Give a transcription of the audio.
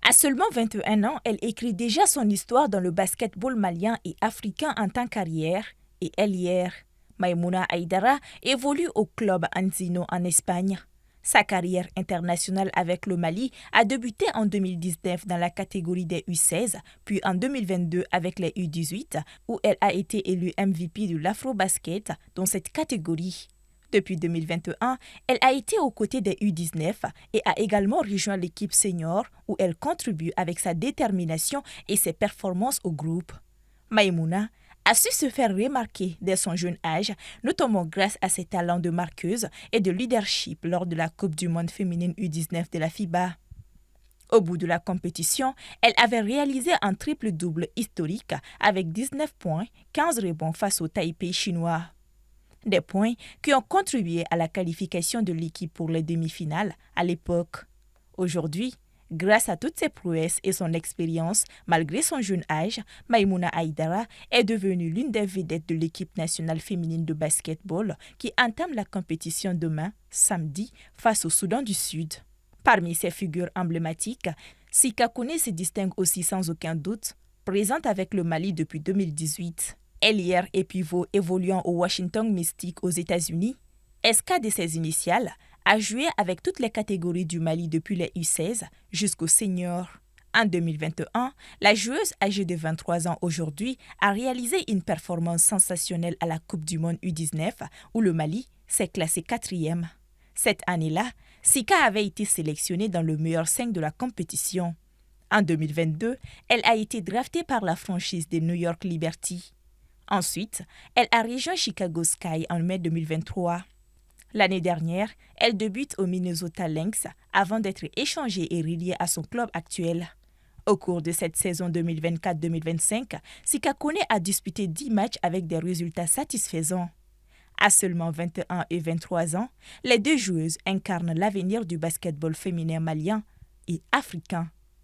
À seulement 21 ans, elle écrit déjà son histoire dans le basketball malien et africain en tant qu'arrière et ailière. Maïmouna Aïdara évolue au club Anzino en Espagne. Sa carrière internationale avec le Mali a débuté en 2019 dans la catégorie des U16, puis en 2022 avec les U18, où elle a été élue MVP de l'Afro-Basket dans cette catégorie. Depuis 2021, elle a été aux côtés des U19 et a également rejoint l'équipe senior où elle contribue avec sa détermination et ses performances au groupe. Maïmouna a su se faire remarquer dès son jeune âge, notamment grâce à ses talents de marqueuse et de leadership lors de la Coupe du monde féminine U19 de la FIBA. Au bout de la compétition, elle avait réalisé un triple-double historique avec 19 points, 15 rebonds face au Taipei chinois. Des points qui ont contribué à la qualification de l'équipe pour les demi-finales à l'époque. Aujourd'hui, grâce à toutes ses prouesses et son expérience, malgré son jeune âge, Maïmouna Aïdara est devenue l'une des vedettes de l'équipe nationale féminine de basketball qui entame la compétition demain, samedi, face au Soudan du Sud. Parmi ces figures emblématiques, Sika Kone se distingue aussi sans aucun doute, présente avec le Mali depuis 2018. Ailière et pivot évoluant au Washington Mystics aux États-Unis, SK de ses initiales, a joué avec toutes les catégories du Mali depuis les U16 jusqu'aux seniors. En 2021, la joueuse âgée de 23 ans aujourd'hui a réalisé une performance sensationnelle à la Coupe du monde U19 où le Mali s'est classé 4e. Cette année-là, Sika avait été sélectionnée dans le meilleur 5 de la compétition. En 2022, elle a été draftée par la franchise des New York Liberty. Ensuite, elle a rejoint Chicago Sky en mai 2023. L'année dernière, elle débute au Minnesota Lynx avant d'être échangée et reliée à son club actuel. Au cours de cette saison 2024-2025, Sika Kone a disputé 10 matchs avec des résultats satisfaisants. À seulement 21 et 23 ans, les deux joueuses incarnent l'avenir du basketball féminin malien et africain.